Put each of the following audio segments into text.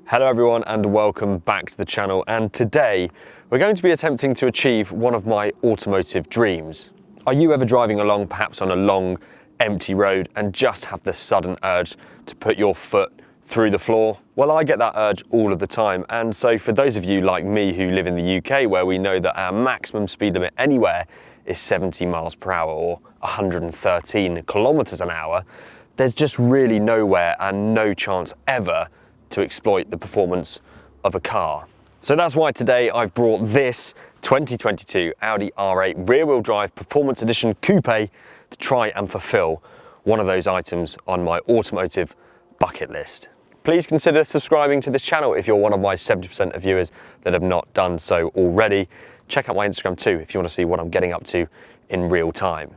Hello everyone and welcome back to the channel, and today we're going to be attempting to achieve one of my automotive dreams. Are you ever driving along perhaps on a long empty road and just have the sudden urge to put your foot through the floor? Well, I get that urge all of the time, and so for those of you like me who live in the UK, where we know that our maximum speed limit anywhere is 70 miles per hour or 113 kilometers an hour, there's just really nowhere and no chance ever to exploit the performance of a car. So that's why today I've brought this 2022 Audi R8 rear-wheel drive Performance Edition Coupe to try and fulfill one of those items on my automotive bucket list. Please consider subscribing to this channel if you're one of my 70% of viewers that have not done so already. Check out my Instagram too if you want to see what I'm getting up to in real time.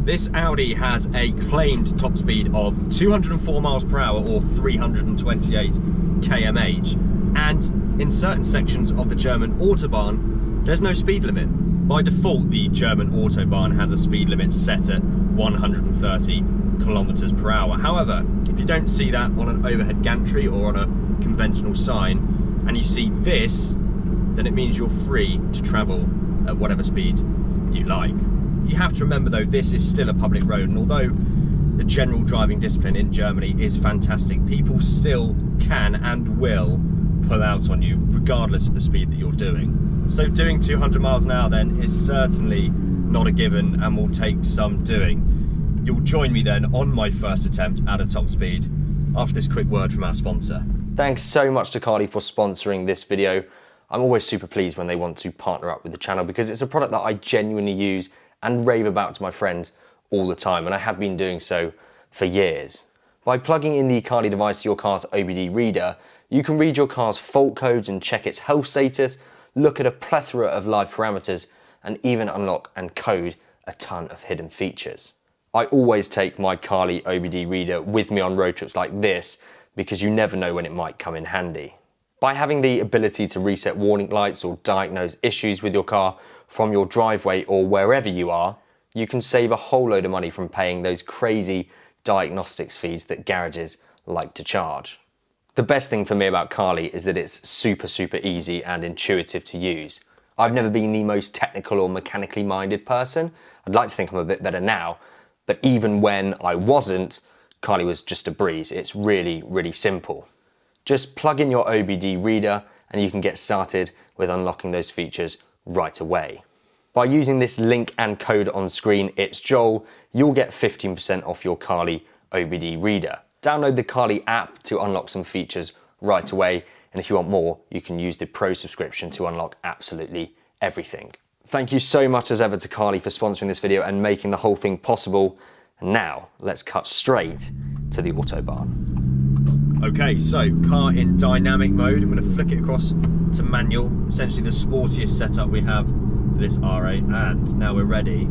This Audi has a claimed top speed of 204 miles per hour or 328 km/h, and in certain sections of the German Autobahn there's no speed limit. By default, the German Autobahn has a speed limit set at 130 kilometers per hour. However, if you don't see that on an overhead gantry or on a conventional sign, and you see this, then it means you're free to travel at whatever speed you like. You have to remember though, this is still a public road, and although the general driving discipline in Germany is fantastic, people still can and will pull out on you regardless of the speed that you're doing. So doing 200 miles an hour then is certainly not a given and will take some doing. You'll join me then on my first attempt at a top speed after this quick word from our sponsor. Thanks so much to Carly for sponsoring this video. I'm always super pleased when they want to partner up with the channel because it's a product that I genuinely use and rave about to my friends all the time, and I have been doing so for years. By plugging in the Carly device to your car's OBD reader, you can read your car's fault codes and check its health status, look at a plethora of live parameters, and even unlock and code a ton of hidden features. I always take my Carly OBD reader with me on road trips like this because you never know when it might come in handy. By having the ability to reset warning lights or diagnose issues with your car from your driveway or wherever you are, you can save a whole load of money from paying those crazy diagnostics fees that garages like to charge. The best thing for me about Carly is that it's super easy and intuitive to use. I've never been the most technical or mechanically minded person. I'd like to think I'm a bit better now, but even when I wasn't, Carly was just a breeze. It's really simple. Just plug in your OBD reader and you can get started with unlocking those features right away. By using this link and code on screen, it's Joel, you'll get 15% off your Carly OBD reader. Download the Carly app to unlock some features right away, and if you want more, you can use the Pro subscription to unlock absolutely everything. Thank you so much as ever to Carly for sponsoring this video and making the whole thing possible. And now, let's cut straight to the Autobahn. Okay, so car in dynamic mode. I'm going to flick it across to manual, essentially the sportiest setup we have for this R8, and now we're ready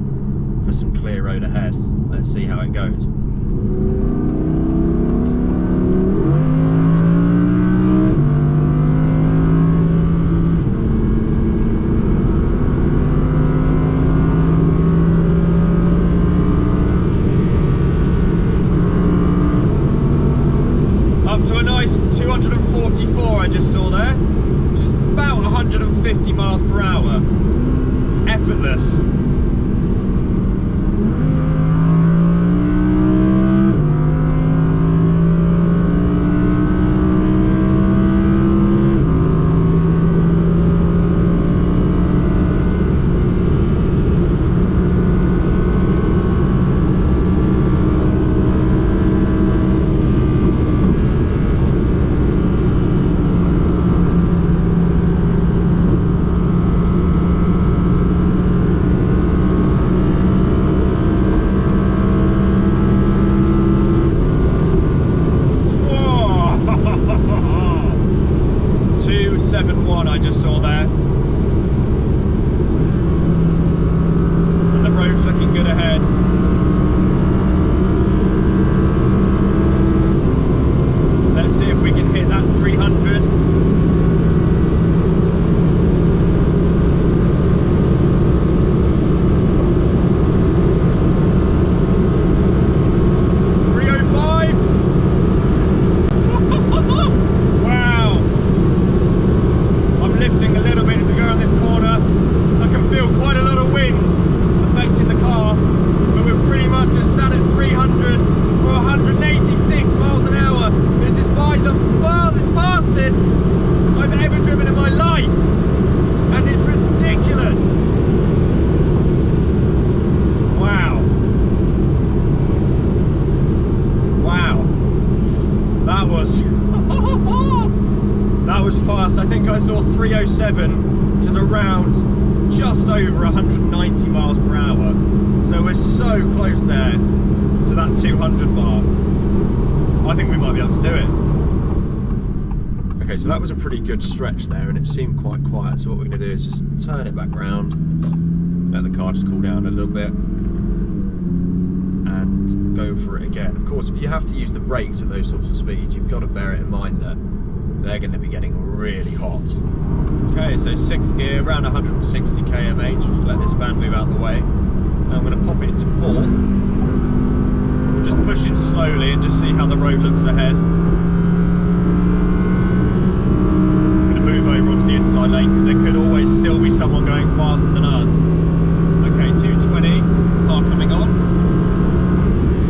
for some clear road ahead. Let's see how it goes. Up to a nice 244 I just saw there, just about 150 miles per hour, effortless. just saw there. And the road's looking good ahead. Let's see if we can hit that 300. That was fast. I think I saw 307, which is around just over 190 miles per hour. So we're so close there to that 200 mark. I think we might be able to do it. Okay, so that was a pretty good stretch there and it seemed quite quiet. So what we're going to do is just turn it back round, let the car just cool down a little bit and go for it again. Of course, if you have to use the brakes at those sorts of speeds, you've got to bear it in mind that they're going to be getting really hot. Okay, so 6th gear, around 160 km/h. Let this van move out the way. Now I'm going to pop it into 4th. Just push it slowly and just see how the road looks ahead. I'm going to move over onto the inside lane because there could always still be someone going faster than us. Okay, 220, car coming on.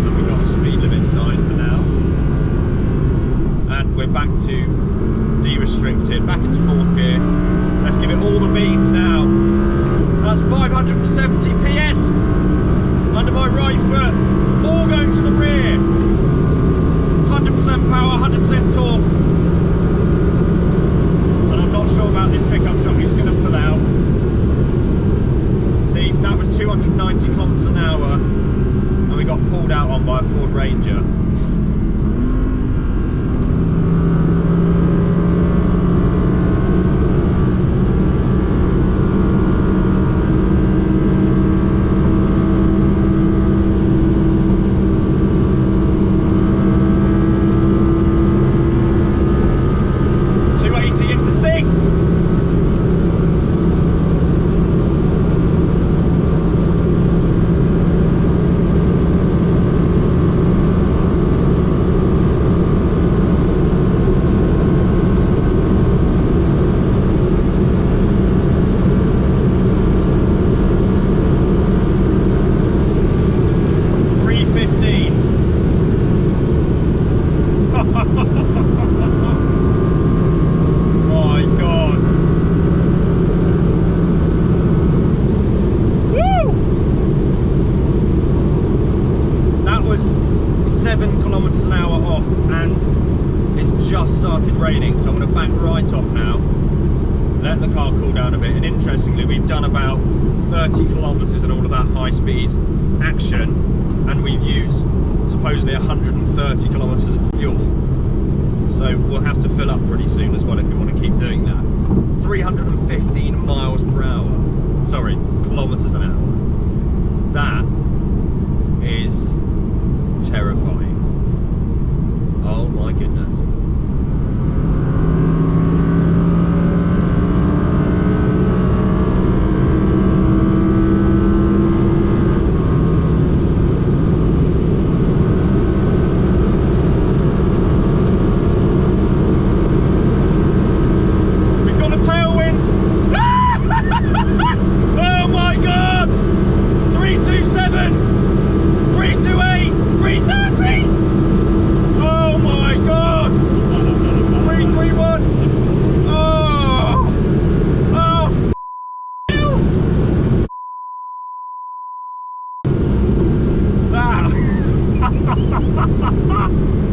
And we've got a speed limit sign for now. And we're back to de-restricted, back into 4th gear. Let's give it all the beans now. That's 570 PS under my right foot, all going to the rear. 100% power, 100% torque. And I'm not sure about this pickup truck who's going to pull out. See, that was 290 kilometers an hour and we got pulled out on by a Ford Ranger. Raining, so I'm going to back right off now, let the car cool down a bit, and interestingly we've done about 30 kilometers in all of that high speed action and we've used supposedly 130 kilometers of fuel, so we'll have to fill up pretty soon as well if we want to keep doing that. 315 miles per hour, sorry, kilometers an hour. That is terrifying. Oh my goodness.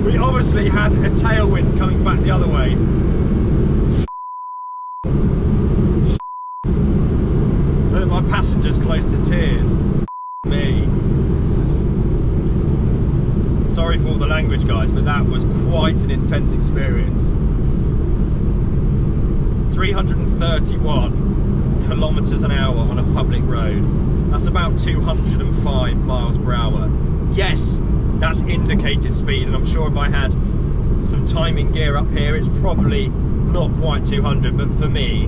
We obviously had a tailwind coming back the other way. Look, my passenger's close to tears. Me. Sorry for all the language, guys, but that was quite an intense experience. 331 kilometers an hour on a public road. That's about 205 miles per hour. Yes, that's indicated speed, and I'm sure if I had some timing gear up here, it's probably not quite 200, but for me,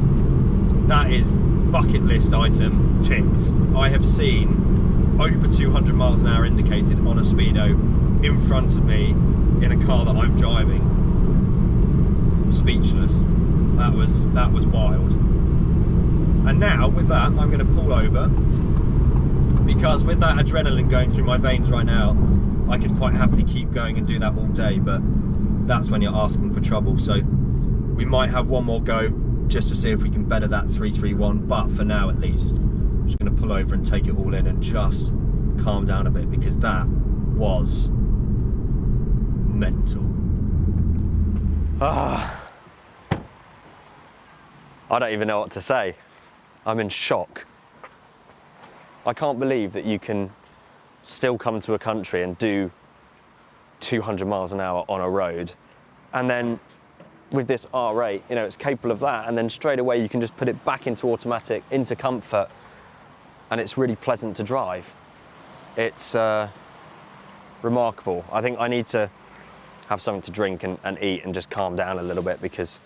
that is bucket list item ticked. I have seen over 200 miles an hour indicated on a speedo in front of me in a car that I'm driving. Speechless. That was wild. And now with that, I'm going to pull over, because with that adrenaline going through my veins right now, I could quite happily keep going and do that all day, but that's when you're asking for trouble. So we might have one more go just to see if we can better that 331, but for now at least, I'm just going to pull over and take it all in and just calm down a bit, because that was mental. I don't even know what to say. I'm in shock. I can't believe that you can still come to a country and do 200 miles an hour on a road, and then with this R8, you know, it's capable of that, and then straight away you can just put it back into automatic, into comfort, and it's really pleasant to drive. It's remarkable. I think I need to have something to drink and eat and just calm down a little bit, because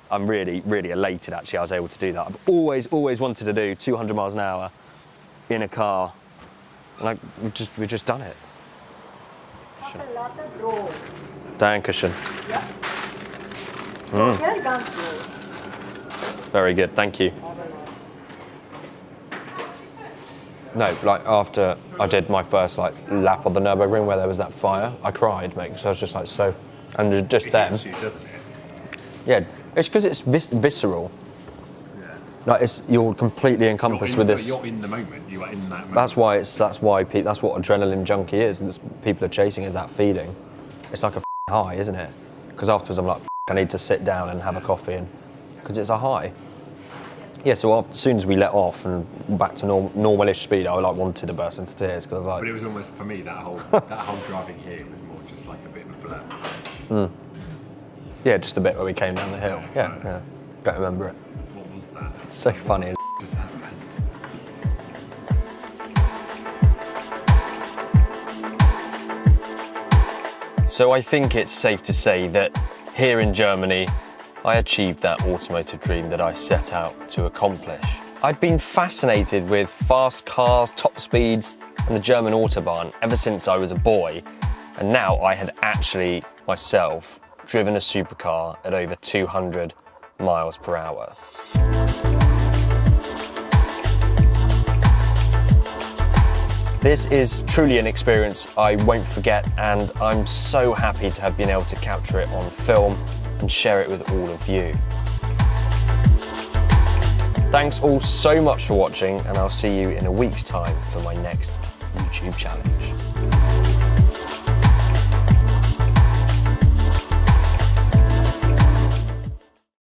I'm really, really elated actually I was able to do that. I've always wanted to do 200 miles an hour in a car, and we've just done it. Dankeschön. Yeah. Very good, thank you. No, like after I did my first like lap on the Nürburgring where there was that fire, I cried, mate, because I was just like so, and just then. It hits you, doesn't it? Yeah, it's because it's visceral. Yeah. Like you're completely encompassed with this. You're in the moment. You are in that moment. That's what adrenaline junkie is. And people are chasing, is that feeling. It's like a high, isn't it? Because afterwards I'm like, I need to sit down and have a coffee, and because it's a high. Yeah, so as soon as we let off and back to normal-ish speed, I like wanted to burst into tears, because I was like. But it was almost, for me, that whole driving here was more just like a bit of a blur. Yeah, just the bit where we came down the hill. Yeah. Don't remember it. What was that? It's so funny. What just happened? So I think it's safe to say that here in Germany, I achieved that automotive dream that I set out to accomplish. I'd been fascinated with fast cars, top speeds, and the German Autobahn ever since I was a boy, and now I had actually, myself, driven a supercar at over 200 miles per hour. This is truly an experience I won't forget, and I'm so happy to have been able to capture it on film and share it with all of you. Thanks all so much for watching, and I'll see you in a week's time for my next YouTube challenge.